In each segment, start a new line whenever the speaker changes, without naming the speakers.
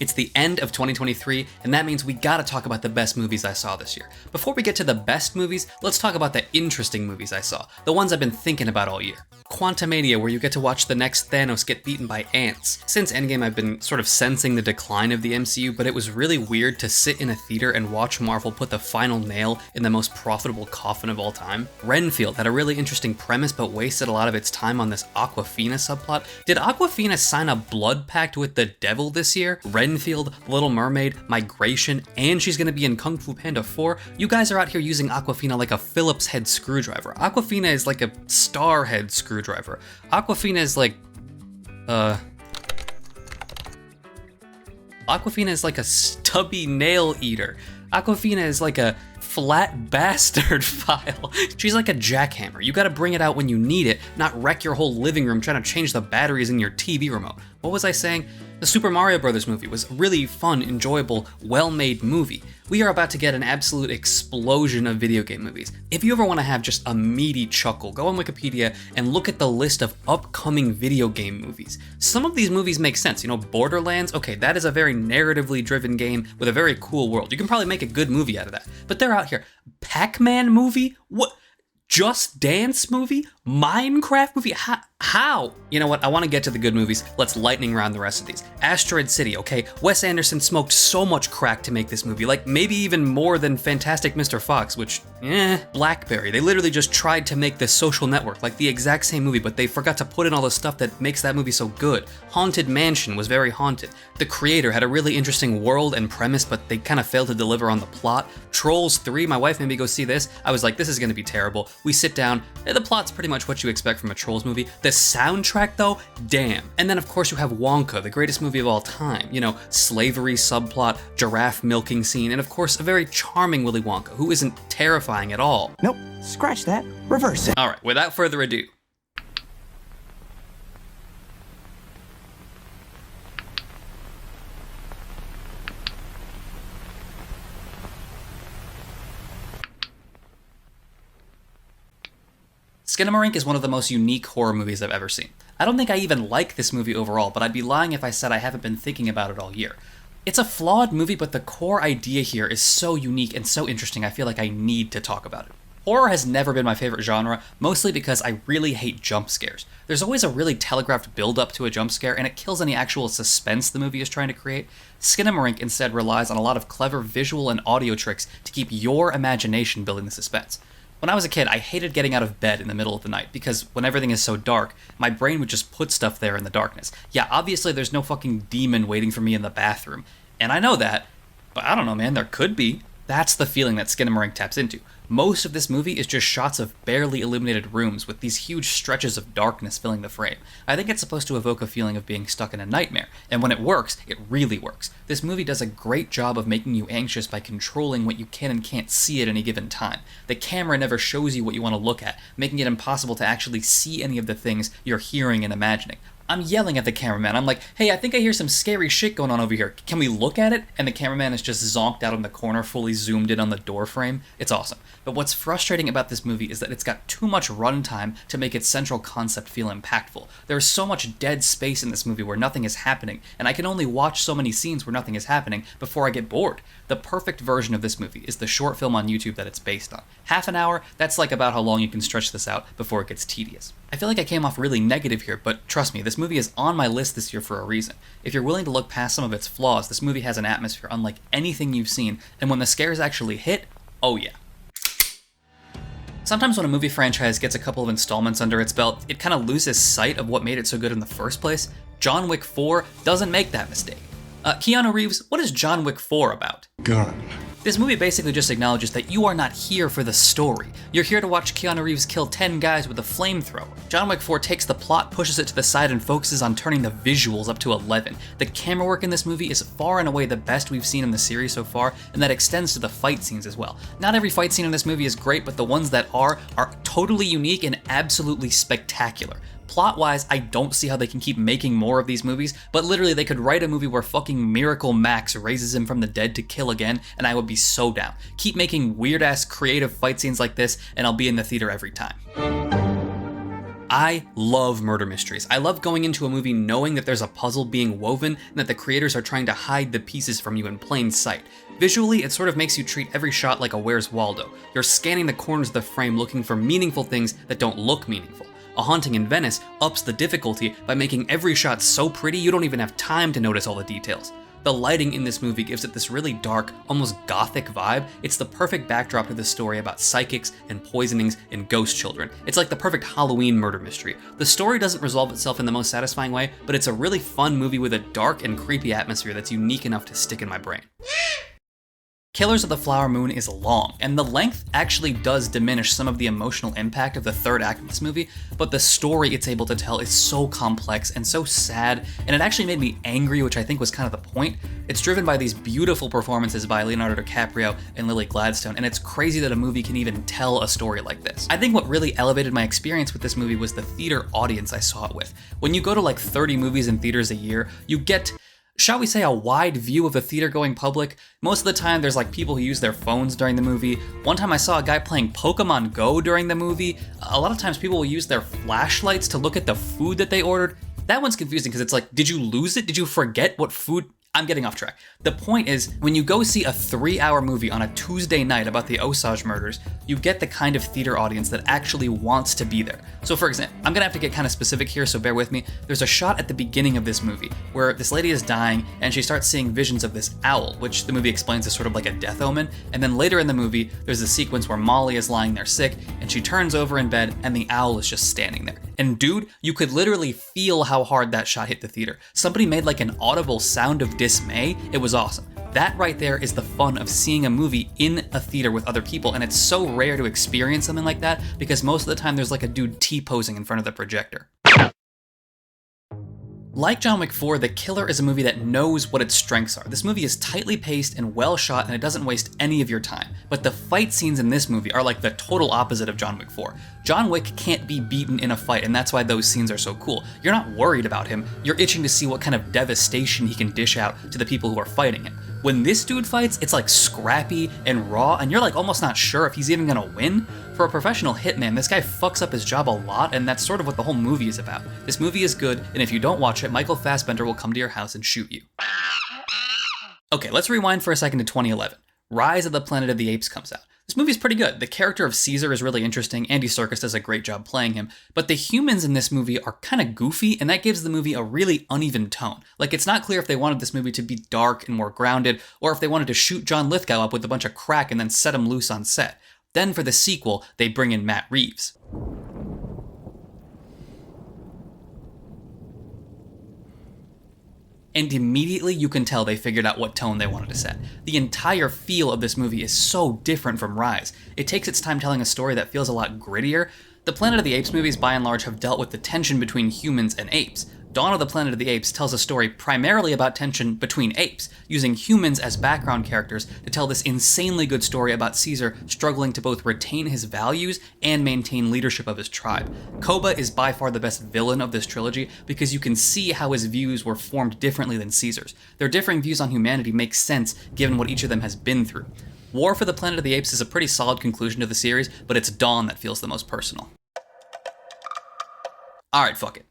It's the end of 2023, and that means we gotta talk about the best movies I saw this year. Before we get to the best movies, let's talk about the interesting movies I saw, the ones I've been thinking about all year. Quantumania, where you get to watch the next Thanos get beaten by ants. Since Endgame, I've been sort of sensing the decline of the MCU, but it was really weird to sit in a theater and watch Marvel put the final nail in the most profitable coffin of all time. Renfield had a really interesting premise, but wasted a lot of its time on this Awkwafina subplot. Did Awkwafina sign a blood pact with the devil this year? Renfield, Little Mermaid, Migration, and she's gonna be in Kung Fu Panda 4. You guys are out here using Awkwafina like a Phillips head screwdriver. Awkwafina is like a star head screwdriver. Awkwafina is like, Awkwafina is like a stubby nail eater. Awkwafina is like a flat bastard file. She's like a jackhammer. You gotta bring it out when you need it, not wreck your whole living room trying to change the batteries in your TV remote. What was I saying? The Super Mario Bros. Movie was a really fun, enjoyable, well-made movie. We are about to get an absolute explosion of video game movies. If you ever want to have just a meaty chuckle, go on Wikipedia and look at the list of upcoming video game movies. Some of these movies make sense. You know, Borderlands, okay, that is a very narratively driven game with a very cool world. You can probably make a good movie out of that. But they're out here. Pac-Man movie? What? Just Dance movie? Minecraft movie? How? You know what? I want to get to the good movies. Let's lightning round the rest of these. Asteroid City, okay? Wes Anderson smoked so much crack to make this movie, like maybe even more than Fantastic Mr. Fox, which, Blackberry. They literally just tried to make The Social Network, like the exact same movie, but they forgot to put in all the stuff that makes that movie so good. Haunted Mansion was very haunted. The Creator had a really interesting world and premise, but they kind of failed to deliver on the plot. Trolls 3, my wife made me go see this. I was like, this is gonna be terrible. We sit down, the plot's pretty much what you expect from a Trolls movie. The soundtrack though, damn. And then of course you have Wonka, the greatest movie of all time. You know, slavery subplot, giraffe milking scene, and of course a very charming Willy Wonka, who isn't terrifying at all.
Nope, scratch that, reverse it.
All right, without further ado, Skinamarink is one of the most unique horror movies I've ever seen. I don't think I even like this movie overall, but I'd be lying if I said I haven't been thinking about it all year. It's a flawed movie, but the core idea here is so unique and so interesting I feel like I need to talk about it. Horror has never been my favorite genre, mostly because I really hate jump scares. There's always a really telegraphed build-up to a jump scare, and it kills any actual suspense the movie is trying to create. Skinamarink instead relies on a lot of clever visual and audio tricks to keep your imagination building the suspense. When I was a kid, I hated getting out of bed in the middle of the night because when everything is so dark, my brain would just put stuff there in the darkness. Yeah, obviously there's no fucking demon waiting for me in the bathroom. And I know that, but I don't know, man, there could be. That's the feeling that Skinamarink taps into. Most of this movie is just shots of barely illuminated rooms with these huge stretches of darkness filling the frame. I think it's supposed to evoke a feeling of being stuck in a nightmare, and when it works, it really works. This movie does a great job of making you anxious by controlling what you can and can't see at any given time. The camera never shows you what you want to look at, making it impossible to actually see any of the things you're hearing and imagining. I'm yelling at the cameraman. I'm like, hey, I think I hear some scary shit going on over here. Can we look at it? And the cameraman is just zonked out in the corner, fully zoomed in on the door frame. It's awesome. But what's frustrating about this movie is that it's got too much runtime to make its central concept feel impactful. There's so much dead space in this movie where nothing is happening, and I can only watch so many scenes where nothing is happening before I get bored. The perfect version of this movie is the short film on YouTube that it's based on. Half an hour, that's like about how long you can stretch this out before it gets tedious. I feel like I came off really negative here, but trust me, this movie is on my list this year for a reason. If you're willing to look past some of its flaws, this movie has an atmosphere unlike anything you've seen, and when the scares actually hit, oh yeah. Sometimes when a movie franchise gets a couple of installments under its belt, it kind of loses sight of what made it so good in the first place. John Wick 4 doesn't make that mistake. Keanu Reeves, what is John Wick 4 about?
Gun.
This movie basically just acknowledges that you are not here for the story. You're here to watch Keanu Reeves kill 10 guys with a flamethrower. John Wick 4 takes the plot, pushes it to the side, and focuses on turning the visuals up to 11. The camera work in this movie is far and away the best we've seen in the series so far, and that extends to the fight scenes as well. Not every fight scene in this movie is great, but the ones that are totally unique and absolutely spectacular. Plot-wise, I don't see how they can keep making more of these movies, but literally they could write a movie where fucking Miracle Max raises him from the dead to kill again, and I would be so down. Keep making weird-ass creative fight scenes like this, and I'll be in the theater every time. I love murder mysteries. I love going into a movie knowing that there's a puzzle being woven and that the creators are trying to hide the pieces from you in plain sight. Visually, it sort of makes you treat every shot like a Where's Waldo. You're scanning the corners of the frame looking for meaningful things that don't look meaningful. A Haunting in Venice ups the difficulty by making every shot so pretty you don't even have time to notice all the details. The lighting in this movie gives it this really dark, almost gothic vibe. It's the perfect backdrop to the story about psychics and poisonings and ghost children. It's like the perfect Halloween murder mystery. The story doesn't resolve itself in the most satisfying way, but it's a really fun movie with a dark and creepy atmosphere that's unique enough to stick in my brain. Killers of the Flower Moon is long, and the length actually does diminish some of the emotional impact of the third act of this movie, but the story it's able to tell is so complex and so sad, and it actually made me angry, which I think was kind of the point. It's driven by these beautiful performances by Leonardo DiCaprio and Lily Gladstone, and it's crazy that a movie can even tell a story like this. I think what really elevated my experience with this movie was the theater audience I saw it with. When you go to like 30 movies in theaters a year, you get, shall we say, a wide view of the theater-going public. Most of the time, there's like people who use their phones during the movie. One time I saw a guy playing Pokemon Go during the movie. A lot of times people will use their flashlights to look at the food that they ordered. That one's confusing because it's like, did you lose it? Did you forget what food? I'm getting off track. The point is, when you go see a 3-hour movie on a Tuesday night about the Osage murders, you get the kind of theater audience that actually wants to be there. So for example, I'm gonna have to get kind of specific here, so bear with me. There's a shot at the beginning of this movie where this lady is dying and she starts seeing visions of this owl, which the movie explains is sort of like a death omen. And then later in the movie, there's a sequence where Molly is lying there sick and she turns over in bed and the owl is just standing there. And dude, you could literally feel how hard that shot hit the theater. Somebody made like an audible sound of dismay. It was awesome. That right there is the fun of seeing a movie in a theater with other people, and it's so rare to experience something like that because most of the time there's like a dude T-posing in front of the projector. Like John Wick 4, The Killer is a movie that knows what its strengths are. This movie is tightly paced and well shot, and it doesn't waste any of your time. But the fight scenes in this movie are like the total opposite of John Wick 4. John Wick can't be beaten in a fight, and that's why those scenes are so cool. You're not worried about him, you're itching to see what kind of devastation he can dish out to the people who are fighting him. When this dude fights, it's like scrappy and raw, and you're like almost not sure if he's even gonna win. For a professional hitman, this guy fucks up his job a lot, and that's sort of what the whole movie is about. This movie is good, and if you don't watch it, Michael Fassbender will come to your house and shoot you. Okay, let's rewind for a second to 2011. Rise of the Planet of the Apes comes out. This movie's pretty good. The character of Caesar is really interesting. Andy Serkis does a great job playing him, but the humans in this movie are kind of goofy, and that gives the movie a really uneven tone. Like, it's not clear if they wanted this movie to be dark and more grounded, or if they wanted to shoot John Lithgow up with a bunch of crack and then set him loose on set. Then for the sequel, they bring in Matt Reeves. And immediately you can tell they figured out what tone they wanted to set. The entire feel of this movie is so different from Rise. It takes its time telling a story that feels a lot grittier. The Planet of the Apes movies by and large have dealt with the tension between humans and apes. Dawn of the Planet of the Apes tells a story primarily about tension between apes, using humans as background characters to tell this insanely good story about Caesar struggling to both retain his values and maintain leadership of his tribe. Koba is by far the best villain of this trilogy because you can see how his views were formed differently than Caesar's. Their differing views on humanity make sense given what each of them has been through. War for the Planet of the Apes is a pretty solid conclusion to the series, but it's Dawn that feels the most personal. Alright, fuck it.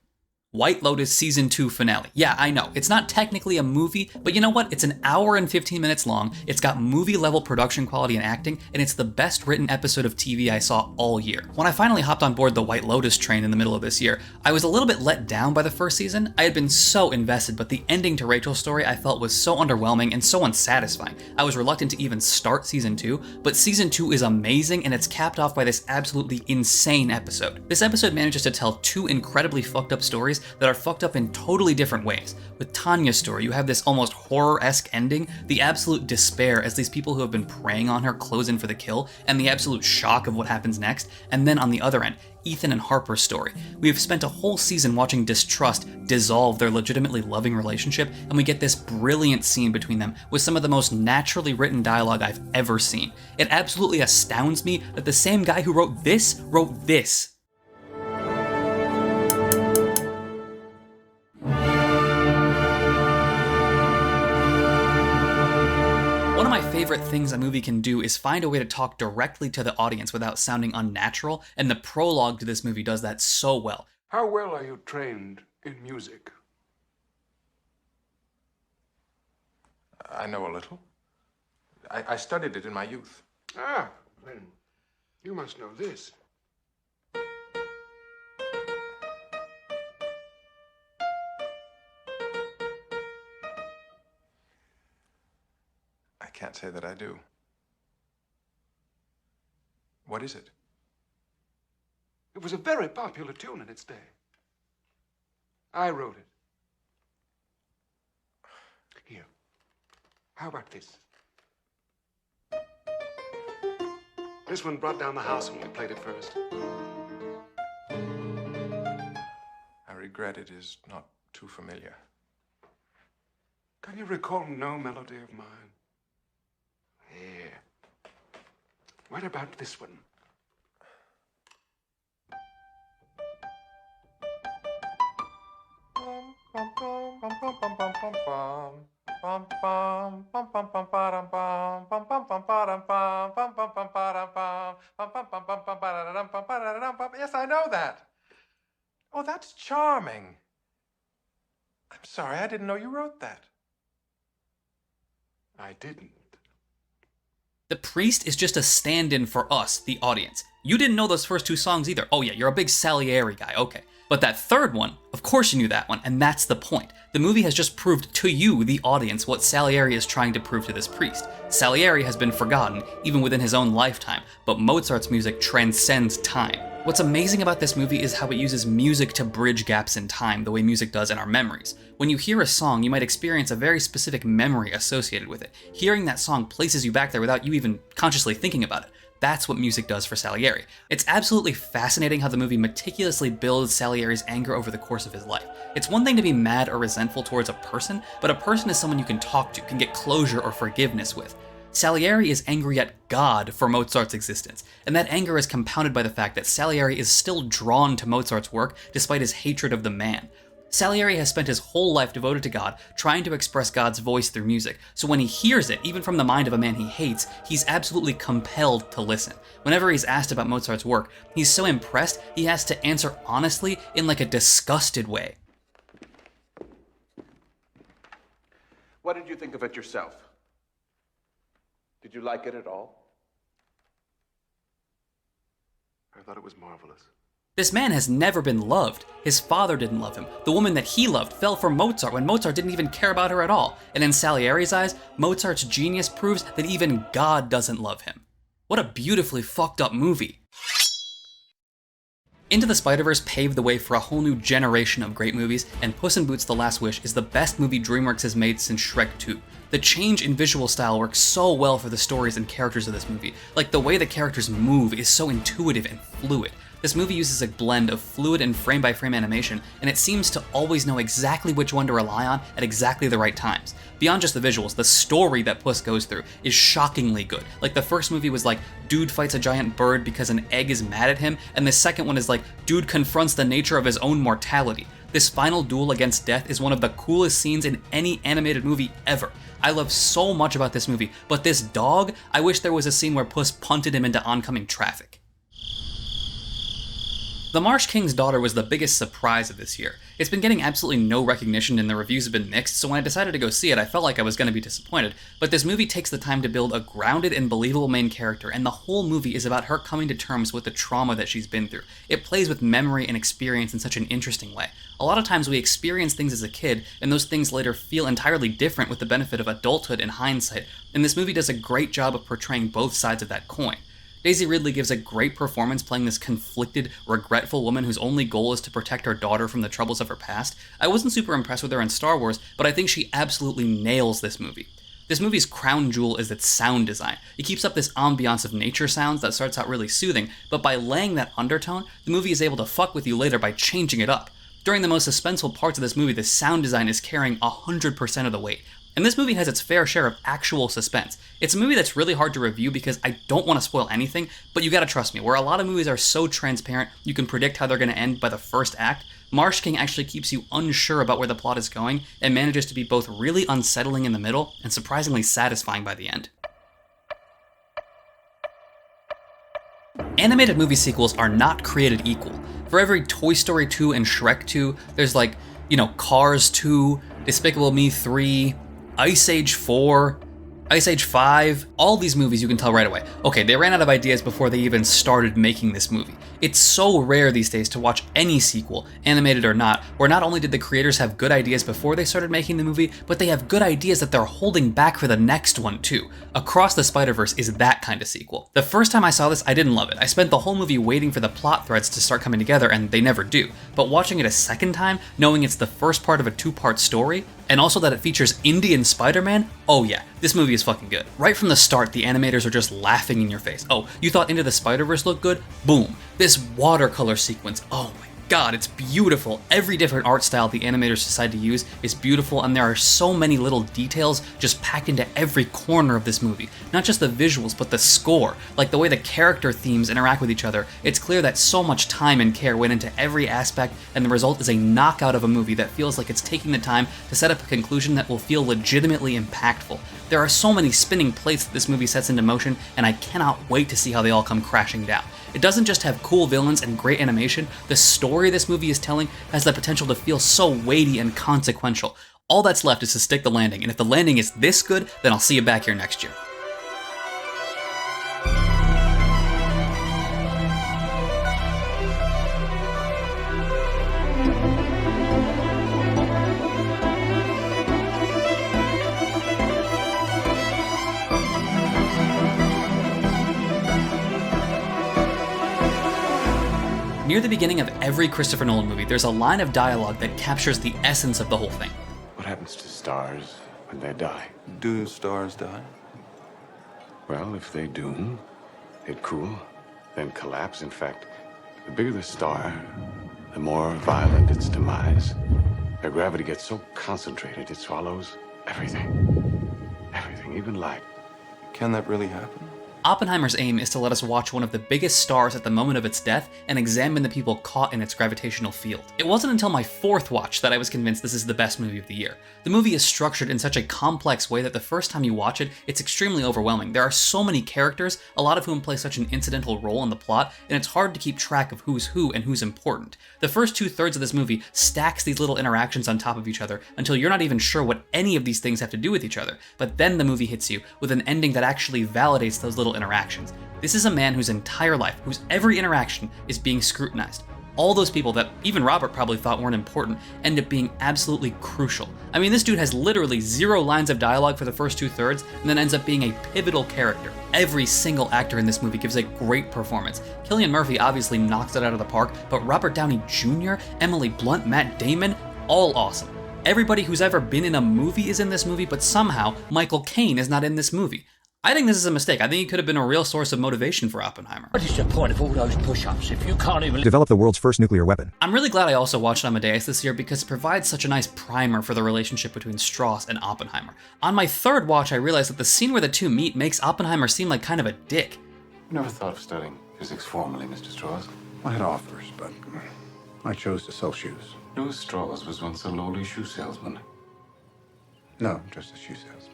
White Lotus Season 2 finale. Yeah, I know, it's not technically a movie, but you know what? It's an hour and 15 minutes long, it's got movie-level production quality and acting, and it's the best written episode of TV I saw all year. When I finally hopped on board the White Lotus train in the middle of this year, I was a little bit let down by the first season. I had been so invested, but the ending to Rachel's story I felt was so underwhelming and so unsatisfying. I was reluctant to even start Season 2, but Season 2 is amazing, and it's capped off by this absolutely insane episode. This episode manages to tell two incredibly fucked up stories that are fucked up in totally different ways. With Tanya's story, you have this almost horror-esque ending, the absolute despair as these people who have been preying on her close in for the kill, and the absolute shock of what happens next, and then on the other end, Ethan and Harper's story. We have spent a whole season watching distrust dissolve their legitimately loving relationship, and we get this brilliant scene between them with some of the most naturally written dialogue I've ever seen. It absolutely astounds me that the same guy who wrote this. One of my favorite things a movie can do is find a way to talk directly to the audience without sounding unnatural, and the prologue to this movie does that so well.
How well are you trained in music?
I know a little. I studied it in my youth.
Ah, then you must know this.
I can't say that I do. What is it?
It was a very popular tune in its day. I wrote it. Here. How about this? This one brought down the house when we played it first.
I regret it is not too familiar.
Can you recall no melody of mine? Here. What about this one?
Yes, I know that. Oh, that's charming. I'm sorry, I didn't know you wrote that.
I didn't.
The Priest is just a stand-in for us, the audience. You didn't know those first two songs either. Oh yeah, you're a big Salieri guy, okay. But that third one, of course you knew that one, and that's the point. The movie has just proved to you, the audience, what Salieri is trying to prove to this priest. Salieri has been forgotten, even within his own lifetime, but Mozart's music transcends time. What's amazing about this movie is how it uses music to bridge gaps in time, the way music does in our memories. When you hear a song, you might experience a very specific memory associated with it. Hearing that song places you back there without you even consciously thinking about it. That's what music does for Salieri. It's absolutely fascinating how the movie meticulously builds Salieri's anger over the course of his life. It's one thing to be mad or resentful towards a person, but a person is someone you can talk to, can get closure or forgiveness with. Salieri is angry at God for Mozart's existence, and that anger is compounded by the fact that Salieri is still drawn to Mozart's work despite his hatred of the man. Salieri has spent his whole life devoted to God, trying to express God's voice through music, so when he hears it, even from the mind of a man he hates, he's absolutely compelled to listen. Whenever he's asked about Mozart's work, he's so impressed he has to answer honestly in like a disgusted way.
What did you think of it yourself? Did you like it at all?
I thought it was marvelous.
This man has never been loved. His father didn't love him. The woman that he loved fell for Mozart when Mozart didn't even care about her at all. And in Salieri's eyes, Mozart's genius proves that even God doesn't love him. What a beautifully fucked up movie. Into the Spider-Verse paved the way for a whole new generation of great movies, and Puss in Boots: The Last Wish is the best movie DreamWorks has made since Shrek 2. The change in visual style works so well for the stories and characters of this movie. Like, the way the characters move is so intuitive and fluid. This movie uses a blend of fluid and frame-by-frame animation, and it seems to always know exactly which one to rely on at exactly the right times. Beyond just the visuals, the story that Puss goes through is shockingly good. Like, the first movie was like, dude fights a giant bird because an egg is mad at him, and the second one is like, dude confronts the nature of his own mortality. This final duel against death is one of the coolest scenes in any animated movie ever. I love so much about this movie, but this dog, I wish there was a scene where Puss punted him into oncoming traffic. The Marsh King's Daughter was the biggest surprise of this year. It's been getting absolutely no recognition and the reviews have been mixed, so when I decided to go see it, I felt like I was going to be disappointed. But this movie takes the time to build a grounded and believable main character, and the whole movie is about her coming to terms with the trauma that she's been through. It plays with memory and experience in such an interesting way. A lot of times we experience things as a kid, and those things later feel entirely different with the benefit of adulthood and hindsight, and this movie does a great job of portraying both sides of that coin. Daisy Ridley gives a great performance playing this conflicted, regretful woman whose only goal is to protect her daughter from the troubles of her past. I wasn't super impressed with her in Star Wars, but I think she absolutely nails this movie. This movie's crown jewel is its sound design. It keeps up this ambiance of nature sounds that starts out really soothing, but by laying that undertone, the movie is able to fuck with you later by changing it up. During the most suspenseful parts of this movie, the sound design is carrying 100% of the weight. And this movie has its fair share of actual suspense. It's a movie that's really hard to review because I don't want to spoil anything, but you gotta trust me, where a lot of movies are so transparent you can predict how they're gonna end by the first act, Marsh King actually keeps you unsure about where the plot is going and manages to be both really unsettling in the middle and surprisingly satisfying by the end. Animated movie sequels are not created equal. For every Toy Story 2 and Shrek 2, there's like, Cars 2, Despicable Me 3, Ice Age 4, Ice Age 5, all these movies you can tell right away. Okay, they ran out of ideas before they even started making this movie. It's so rare these days to watch any sequel, animated or not, where not only did the creators have good ideas before they started making the movie, but they have good ideas that they're holding back for the next one too. Across the Spider-Verse is that kind of sequel. The first time I saw this, I didn't love it. I spent the whole movie waiting for the plot threads to start coming together, and they never do. But watching it a second time, knowing it's the first part of a two-part story, and also that it features Indian Spider-Man, oh yeah, this movie is fucking good. Right from the start, the animators are just laughing in your face. Oh, you thought Into the Spider-Verse looked good? Boom. This watercolor sequence, oh my god, it's beautiful. Every different art style the animators decide to use is beautiful, and there are so many little details just packed into every corner of this movie. Not just the visuals, but the score, like the way the character themes interact with each other. It's clear that so much time and care went into every aspect, and the result is a knockout of a movie that feels like it's taking the time to set up a conclusion that will feel legitimately impactful. There are so many spinning plates that this movie sets into motion, and I cannot wait to see how they all come crashing down. It doesn't just have cool villains and great animation, the story this movie is telling has the potential to feel so weighty and consequential. All that's left is to stick the landing, and if the landing is this good, then I'll see you back here next year. Near the beginning of every Christopher Nolan movie, there's a line of dialogue that captures the essence of the whole thing.
What happens to stars when they die?
Do stars die?
Well, if they do, they'd cool, then collapse. In fact, the bigger the star, the more violent its demise. Their gravity gets so concentrated it swallows everything. Everything, even light.
Can that really happen?
Oppenheimer's aim is to let us watch one of the biggest stars at the moment of its death and examine the people caught in its gravitational field. It wasn't until my fourth watch that I was convinced this is the best movie of the year. The movie is structured in such a complex way that the first time you watch it, it's extremely overwhelming. There are so many characters, a lot of whom play such an incidental role in the plot, and it's hard to keep track of who's who and who's important. The first 2/3 of this movie stacks these little interactions on top of each other until you're not even sure what any of these things have to do with each other, but then the movie hits you with an ending that actually validates those little interactions. This is a man whose entire life, whose every interaction is being scrutinized. All those people that even Robert probably thought weren't important end up being absolutely crucial. I mean, this dude has literally 0 lines of dialogue for the first 2/3 and then ends up being a pivotal character. Every single actor in this movie gives a great performance. Cillian Murphy obviously knocks it out of the park, but Robert Downey Jr., Emily Blunt, Matt Damon, all awesome. Everybody who's ever been in a movie is in this movie, but somehow Michael Caine is not in this movie. I think this is a mistake. I think he could have been a real source of motivation for Oppenheimer.
What is the point of all those push-ups if you can't even
Develop the world's first nuclear weapon.
I'm really glad I also watched Amadeus this year because it provides such a nice primer for the relationship between Strauss and Oppenheimer. On my third watch, I realized that the scene where the two meet makes Oppenheimer seem like kind of a dick.
Never thought of studying physics formally, Mr. Strauss.
I had offers, but I chose to sell shoes.
Louis Strauss was once a lowly shoe salesman.
No, just a shoe salesman.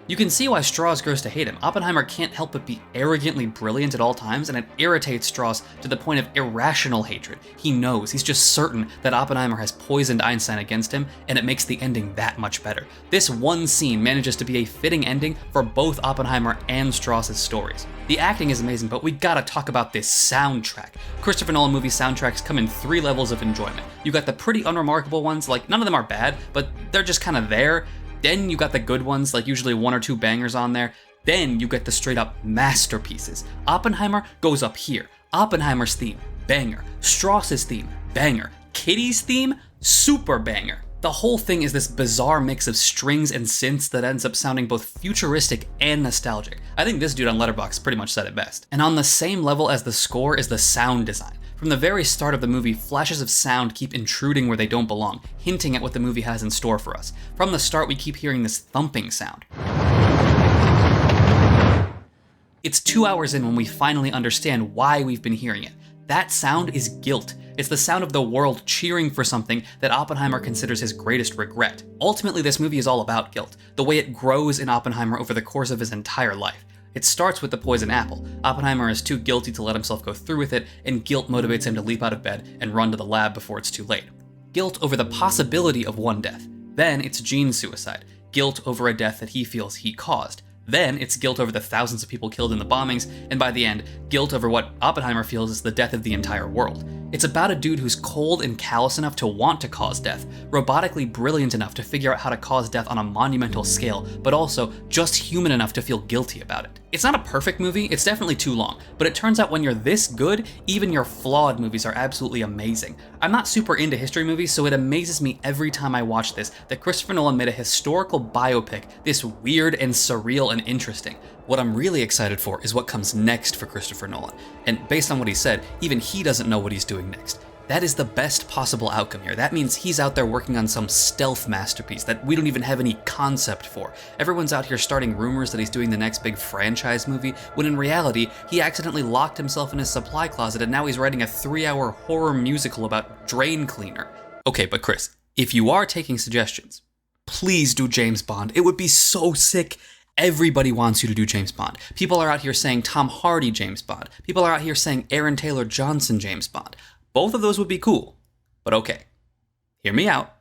You can see why Strauss grows to hate him. Oppenheimer can't help but be arrogantly brilliant at all times, and it irritates Strauss to the point of irrational hatred. He knows, he's just certain that Oppenheimer has poisoned Einstein against him, and it makes the ending that much better. This one scene manages to be a fitting ending for both Oppenheimer and Strauss's stories. The acting is amazing, but we gotta talk about this soundtrack. Christopher Nolan movie soundtracks come in 3 levels of enjoyment. You got the pretty unremarkable ones, like none of them are bad, but they're just kind of there. Then you got the good ones, like usually 1 or 2 bangers on there. Then you get the straight up masterpieces. Oppenheimer goes up here. Oppenheimer's theme, banger. Strauss's theme, banger. Kitty's theme, super banger. The whole thing is this bizarre mix of strings and synths that ends up sounding both futuristic and nostalgic. I think this dude on Letterboxd pretty much said it best. And on the same level as the score is the sound design. From the very start of the movie, flashes of sound keep intruding where they don't belong, hinting at what the movie has in store for us. From the start, we keep hearing this thumping sound. It's 2 hours in when we finally understand why we've been hearing it. That sound is guilt. It's the sound of the world cheering for something that Oppenheimer considers his greatest regret. Ultimately, this movie is all about guilt, the way it grows in Oppenheimer over the course of his entire life. It starts with the poison apple. Oppenheimer is too guilty to let himself go through with it, and guilt motivates him to leap out of bed and run to the lab before it's too late. Guilt over the possibility of one death. Then it's Gene's suicide. Guilt over a death that he feels he caused. Then it's guilt over the thousands of people killed in the bombings, and by the end, guilt over what Oppenheimer feels is the death of the entire world. It's about a dude who's cold and callous enough to want to cause death, robotically brilliant enough to figure out how to cause death on a monumental scale, but also just human enough to feel guilty about it. It's not a perfect movie, it's definitely too long, but it turns out when you're this good, even your flawed movies are absolutely amazing. I'm not super into history movies, so it amazes me every time I watch this that Christopher Nolan made a historical biopic this weird and surreal and interesting. What I'm really excited for is what comes next for Christopher Nolan, and based on what he said, even he doesn't know what he's doing next. That is the best possible outcome here. That means he's out there working on some stealth masterpiece that we don't even have any concept for. Everyone's out here starting rumors that he's doing the next big franchise movie, when in reality, he accidentally locked himself in his supply closet and now he's writing a 3-hour horror musical about drain cleaner. Okay, but Chris, if you are taking suggestions, please do James Bond. It would be so sick. Everybody wants you to do James Bond. People are out here saying Tom Hardy James Bond. People are out here saying Aaron Taylor Johnson James Bond. Both of those would be cool, but okay. Hear me out.